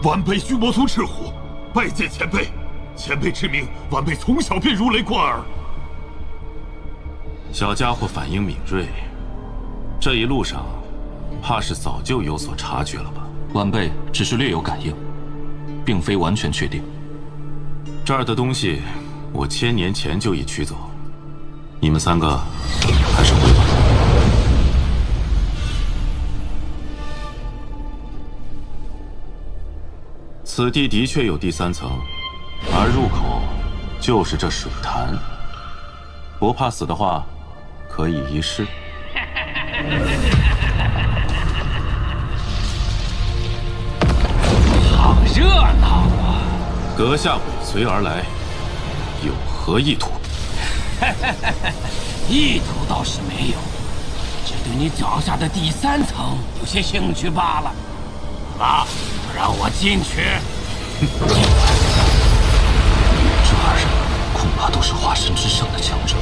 晚辈须魔族赤虎，拜见前辈。前辈之名，晚辈从小便如雷贯耳。小家伙反应敏锐，这一路上，怕是早就有所察觉了吧？晚辈只是略有感应，并非完全确定。这儿的东西，我1000年前就已取走。你们3个，还是回吧。此地的确有第3层，而入口就是这水潭。不怕死的话，可以一试。好热闹啊！阁下尾随而来，有何意图？意图倒是没有，只对你脚下的第3层有些兴趣罢了。好了，让我进去。这2人恐怕都是化神之上的强者。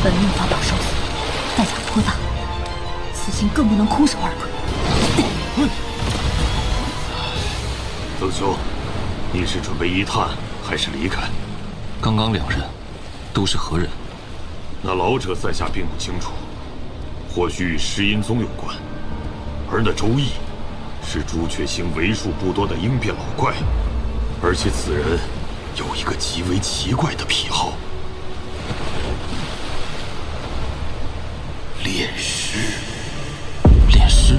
本命法宝受损，代价颇大，此行更不能空手而归。曾兄，你是准备一探，还是离开？刚刚2人都是何人？那老者在下并不清楚，或许与诗音宗有关。而那周易，是朱雀星为数不多的鹰变老怪，而且此人有一个极为奇怪的癖好。炼尸，炼尸，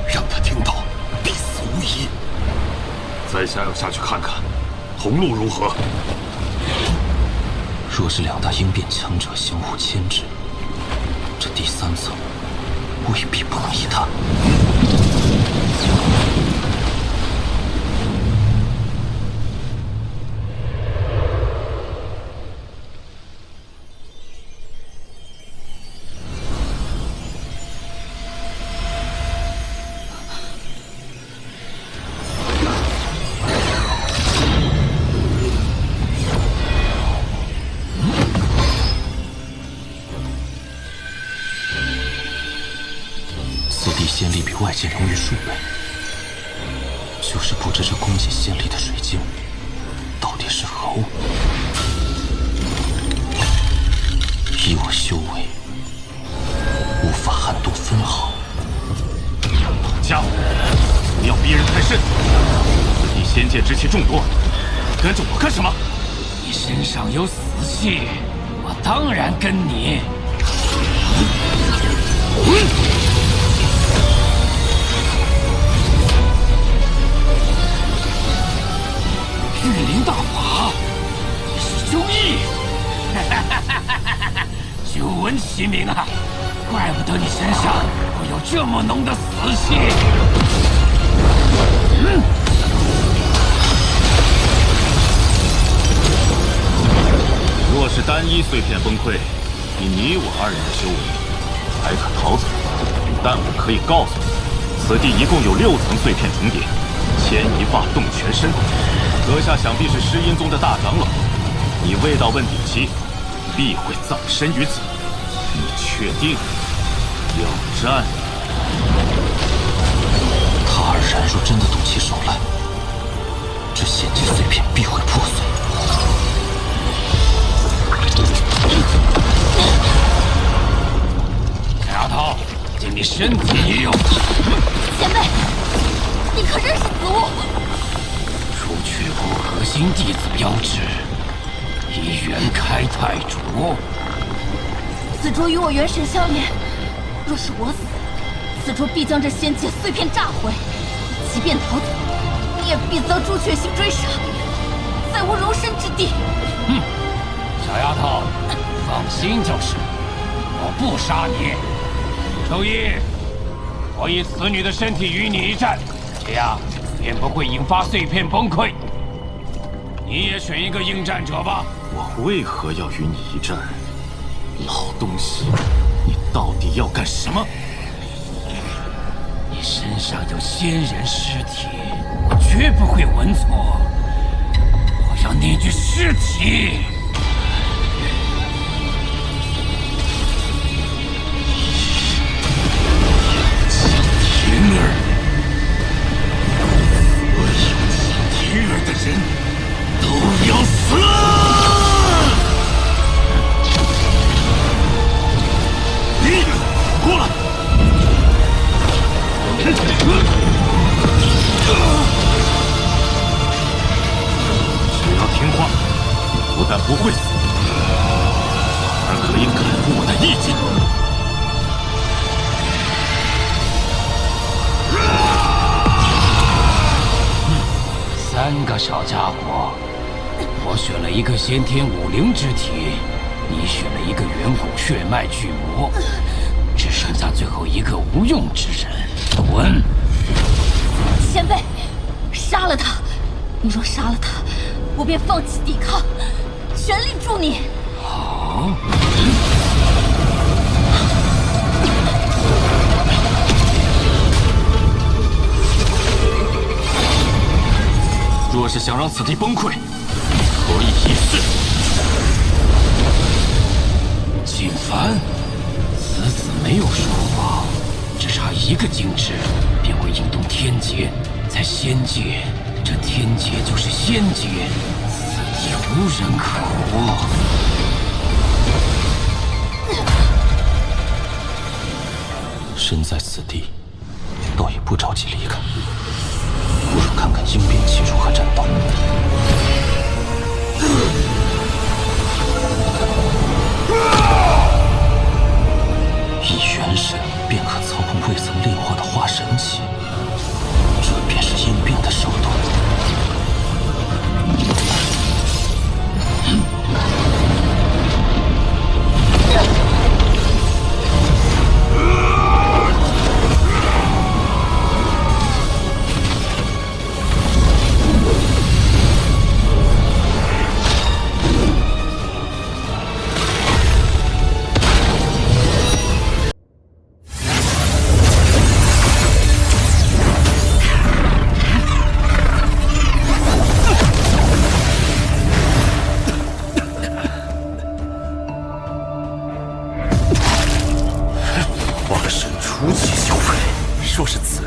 让他听到，必死无疑。在下要下去看看，同路如何？若是2大鹰变强者相互牵制，这第3层未必不能一探。仙力比外界浓郁数倍，就是不知这供给仙力的水晶到底是何物。以我修为，无法撼动分毫。家伙，不要逼人太甚！此地仙界之气众多，跟着我干什么？你身上有死气，我当然跟你。御灵大法，你是周易，久闻其名啊，怪不得你身上会有这么浓的死气。若是单一碎片崩溃，以你我2人的修为，还可逃走。但我可以告诉你，此地一共有6层碎片重叠，牵一发动全身。阁下想必是诗音宗的大长老，你未到问鼎期，必会葬身于此。你确定要战？他2人若真的动起手来，这仙界碎片必会破碎。小丫头，尽你身子一用。前辈，你可认识此物？朱雀国核心弟子标志，以元开太镯。此镯与我元神相连，若是我死，此镯必将这仙界碎片炸毁。即便逃走，你也必遭朱雀星追杀，再无容身之地。小丫头，放心就是，我不杀你。周一，我以此女的身体与你一战，这样便不会引发碎片崩溃。你也选一个应战者吧。我为何要与你一战？老东西，你到底要干什么？你身上有仙人尸体，我绝不会闻错。我要那具尸体。晴儿，所有晴儿的人都要死！你过来！只要听话，不但不会死，反而可以感悟我的意境。3个小家伙，我选了一个先天武灵之体，你选了一个远古血脉巨魔，只剩下最后一个无用之人。滚！前辈，杀了他！你若杀了他，我便放弃抵抗，全力助你。好。若是想让此地崩溃，可以一试。景凡，此子没有说谎，只差一个精致，便会引动天劫。在仙界，这天劫就是仙劫，此地无人可活。身在此地，倒也不着急离开，不如看看应变技术和战斗。以元神便可操控未曾炼化的化神器，这便是应变的手段。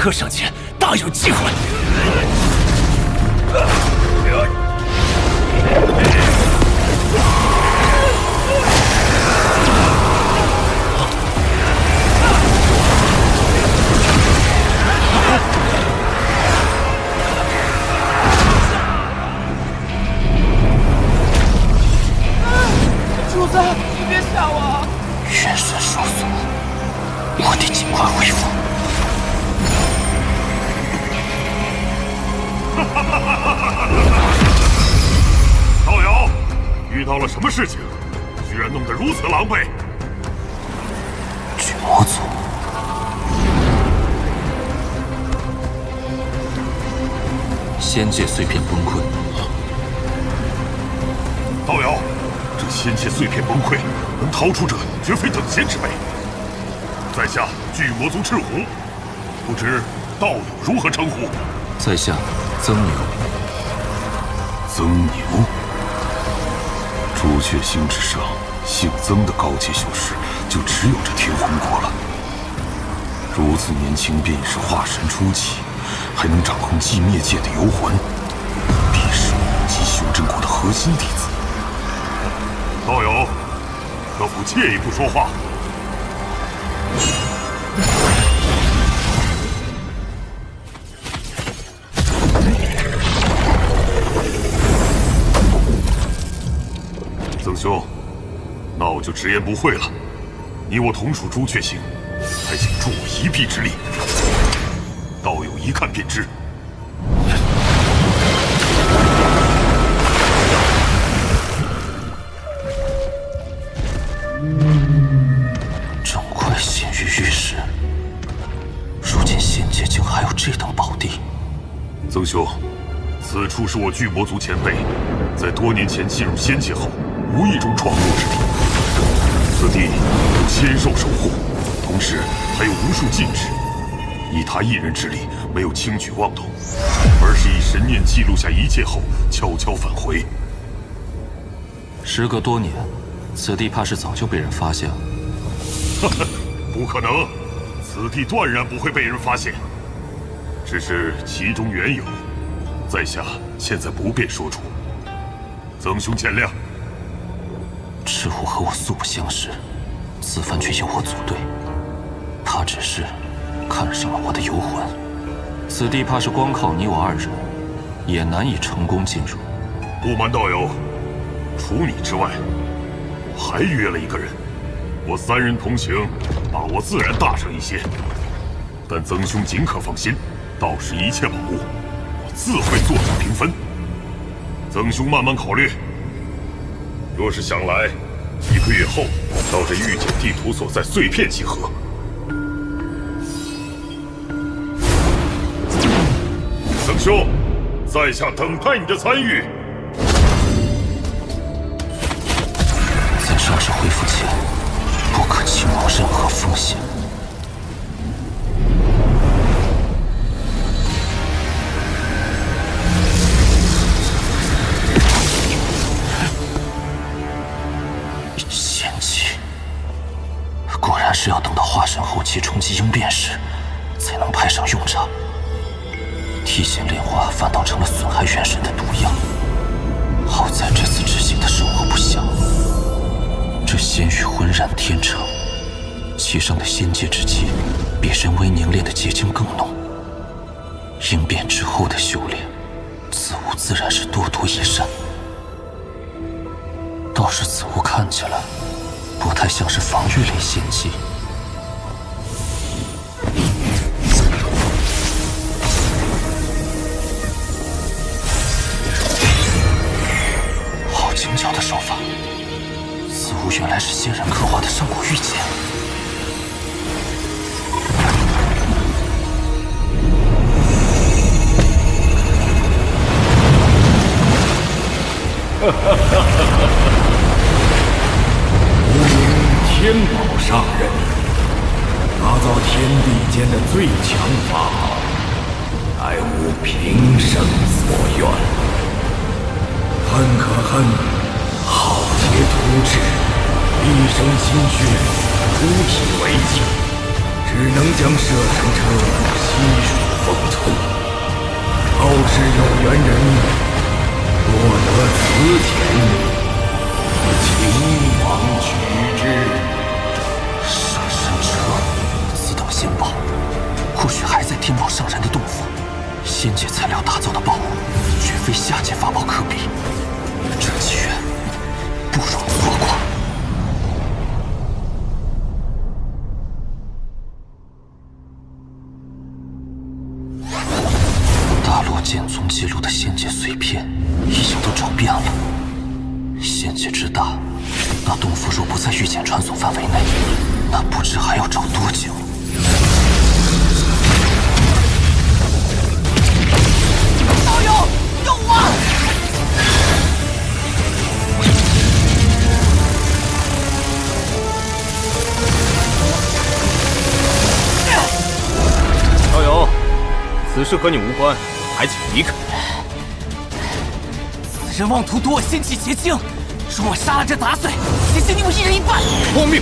刻上前，大有机会。主子，你别吓我！元神受损，我得尽快恢复。道友，遇到了什么事情？居然弄得如此狼狈！巨魔族，仙界碎片崩溃。道友，这仙界碎片崩溃，能逃出者绝非等闲之辈。在下巨魔族赤狐，不知道友如何称呼？在下曾牛。曾牛，朱雀星之上，姓曾的高阶修士就只有这天魂国了。如此年轻便已是化神初期，还能掌控寂灭界的游魂，必是我及修真国的核心弟子。道友，可否借一步说话？曾兄，那我就直言不讳了。你我同属朱雀星，还请助我一臂之力。道友一看便知。钟馗陷于玉石，如今仙界竟还有这等宝地。曾兄，此处是我巨魔族前辈在多年前进入仙界后无意中闯入之地。此地有仙兽守护，同时还有无数禁制，以他一人之力，没有轻举妄动，而是以神念记录下一切后悄悄返回。时隔多年，此地怕是早就被人发现了。呵呵，不可能，此地断然不会被人发现。只是其中缘由，在下现在不便说出。曾兄见谅。赤虎和我素不相识，此番却由我组队，他只是看上了我的游魂。此地怕是光靠你我二人，也难以成功进入。不瞒道友，除你之外，我还约了一个人。我三人同行，把握自然大上一些。但曾兄尽可放心，到时一切宝物，我自会做出平分。曾兄慢慢考虑。若是想来，1个月后到这御姐地图所在碎片集合。曾兄，在下等待你的参与。在伤势恢复前，不可轻冒任何风险。仙气，果然是要等到化神后期冲击应变时，才能派上用场。提前炼化反倒成了损害元神的毒药。好在这次执行的收获不小。这仙玉浑然天成，其上的仙界之气比人为凝练的结晶更浓。应变之后的修炼，此物自然是多多益善。倒是此物看起来不太像是防御类仙器。好精巧的手法，此物原来是仙人刻画的上古玉简。吾名天宝上人，打造天地间的最强法宝，乃吾平生所愿。恨可恨，浩劫突至，一生心血，出体为境，只能将摄成车悉数封存。后世有缘人若得此钱，秦王取之。摄神车，此等仙宝，或许还在天宝上人的洞府。仙界材料打造的宝物，绝非下界法宝可比。这机缘，不容错过。大罗剑宗记录的仙界碎片，已经都找遍了。仙界之大，那洞府若不在御简传送范围内，那不知还要找多久。道友，救我！道友，此事和你无关，还请离开。此人妄图夺我仙气结晶，说我杀了这杂碎，结晶你我一人一半。荒谬！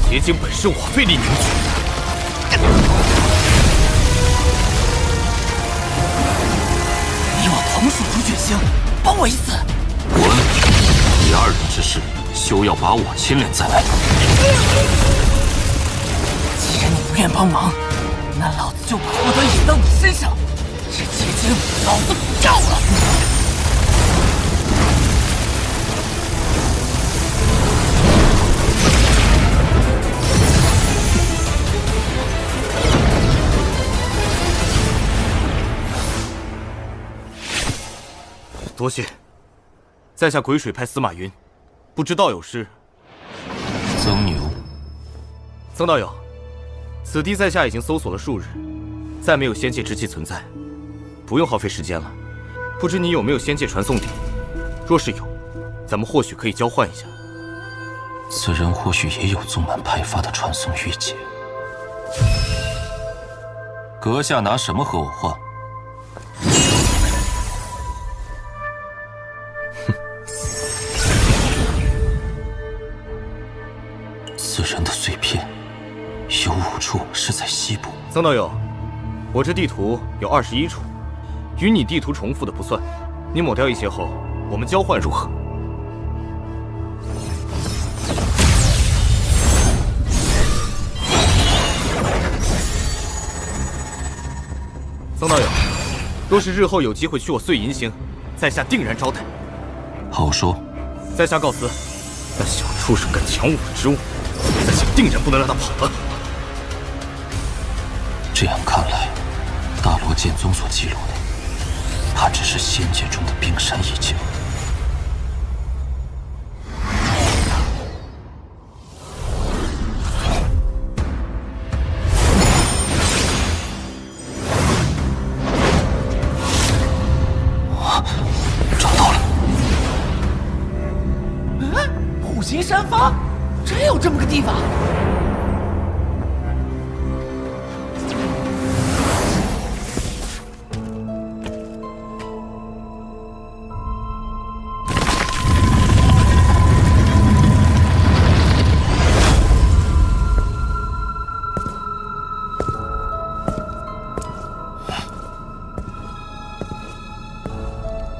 结晶本是我费力凝聚。你我同属朱雀星，帮我一次。滚！你二人之事，休要把我牵连在内。既然你不愿帮忙，那老子就把祸端引到你身上。这结晶，老子不要了！多谢，在下鬼水派司马云，不知道有失。曾牛，曾道友，此地在下已经搜索了数日，再没有仙界之气存在，不用耗费时间了。不知你有没有仙界传送点？若是有，咱们或许可以交换一下。此人或许也有宗门派发的传送玉简。阁下拿什么和我换？哼！此人的碎片有5处是在西部。曾道友，我这地图有21处，与你地图重复的不算，你抹掉一些后，我们交换如何？ 曾道友，若是日后有机会去我碎银星，在下定然招待。好说。在下告辞。那小畜生敢抢我之物，在下定然不能让他跑了。这样看来，大罗剑宗所记录的，怕只是仙界中的冰山一角。 虎形山峰，真有这么个地方？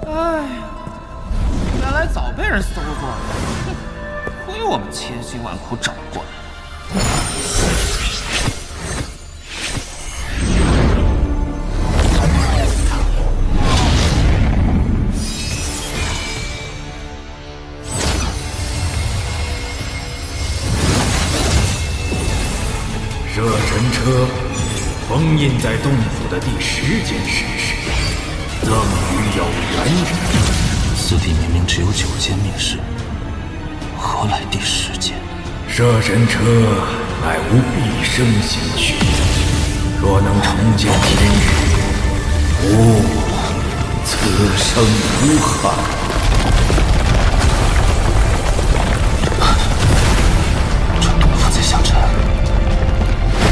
哎呀，原来早被人搜过了。 亏我们千辛万苦找过来。摄神车封印在洞府的第10件事实，赠予有缘人。此地明明只有9件密室。 何来第10件？摄神车乃无毕生心血，若能重见天日，此生无憾。这洞府在下沉，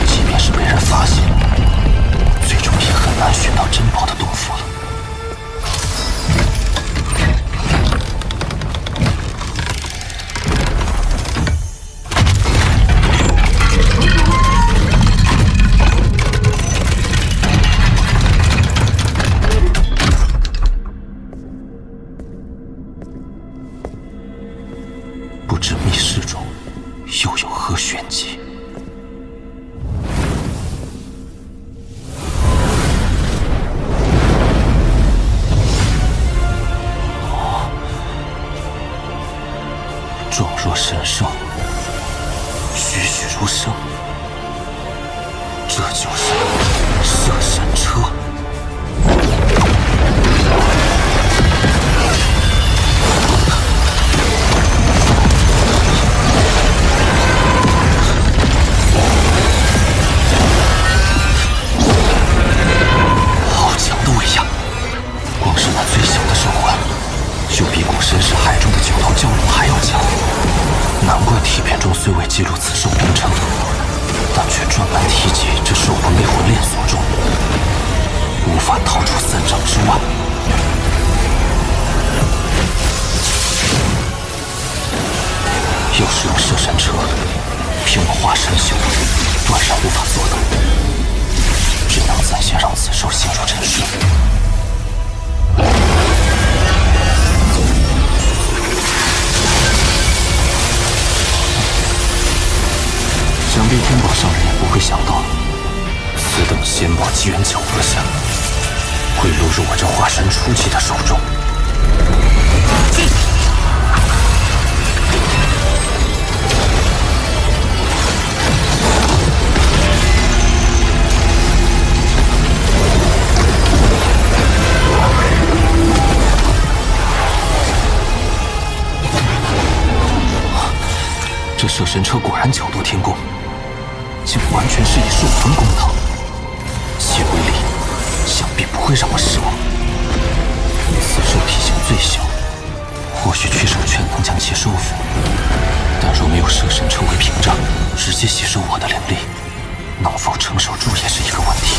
即便是被人发现，最终也很难寻到珍宝的洞府了。 不知密室中又有何玄机？状若神兽，栩栩如生，这就是摄神车。 虽未记录此兽名称，但却专门提及这兽不内魂链锁中，无法逃出3丈之外。要是用摄神车，凭我化神修，断然无法做到，只能暂先让此兽陷入沉睡。 想必天宝上人也不会想到，此等仙宝机缘巧合下，会落入我这化神初期的手中。这摄神车果然巧夺天工。 竟完全是以兽魂攻讨，其威力想必不会让我失望。此兽体型最小，或许取手拳能将其收服，但若没有摄神车为屏障，直接吸收我的灵力，能否承受住也是一个问题。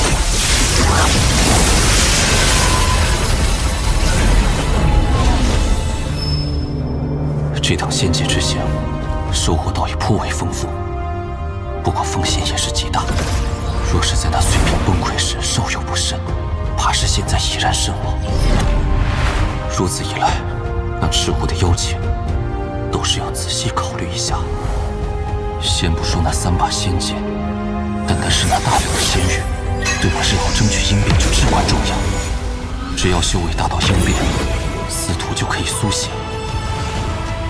这趟仙界之行，收获倒也颇为丰富，不过风险也是极大。若是在那碎片崩溃时稍有不慎，怕是现在已然身亡。如此一来，那赤狐的邀请，都是要仔细考虑一下。先不说那3把仙剑，单单是那大量的仙玉，对我日后争取应变就至关重要。只要修为达到应变，司徒就可以苏醒。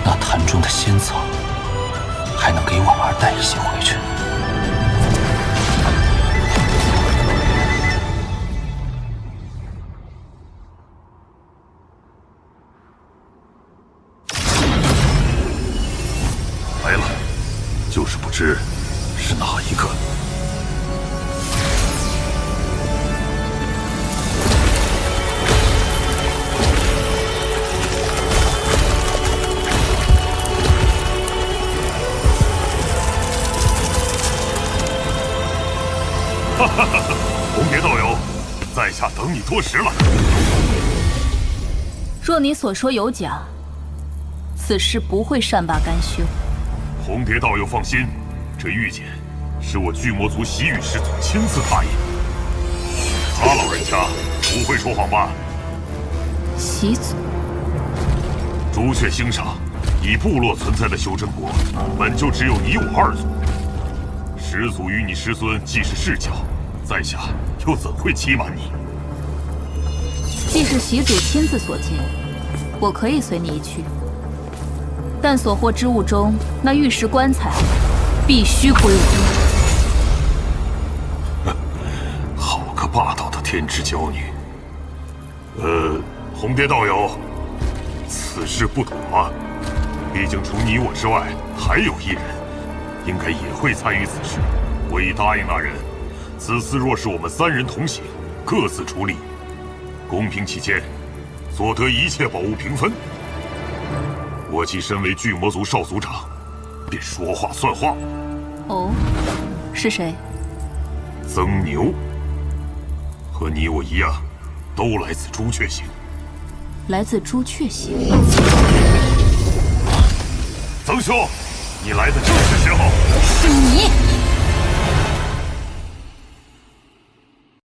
那坛中的仙草，还能给婉儿带一些回去。来了，就是不知是哪一个。哈哈哈！红蝶道友，在下等你多时了。若你所说有假，此事不会善罢甘休。红蝶道友放心，这玉简是我巨魔族洗羽师祖亲自答应。他老人家不会说谎吧？洗祖，朱雀星上以部落存在的修真国，本就只有你我2族。始祖与你师孙既是世交，在下又怎会欺瞒你？既是习主亲自所见，我可以随你一去。但所获之物中，那玉石棺材必须归我。好个霸道的天之娇女！红蝶道友，此事不妥啊！毕竟除你我之外，还有一人，应该也会参与此事。我已答应那人，此次若是我们3人同行，各自出力，公平起见，所得一切宝物平分。我既身为巨魔族少族长，便说话算话。哦，是谁？曾牛，和你我一样，都来自朱雀星。来自朱雀星。曾兄，你来的正是时候。是你！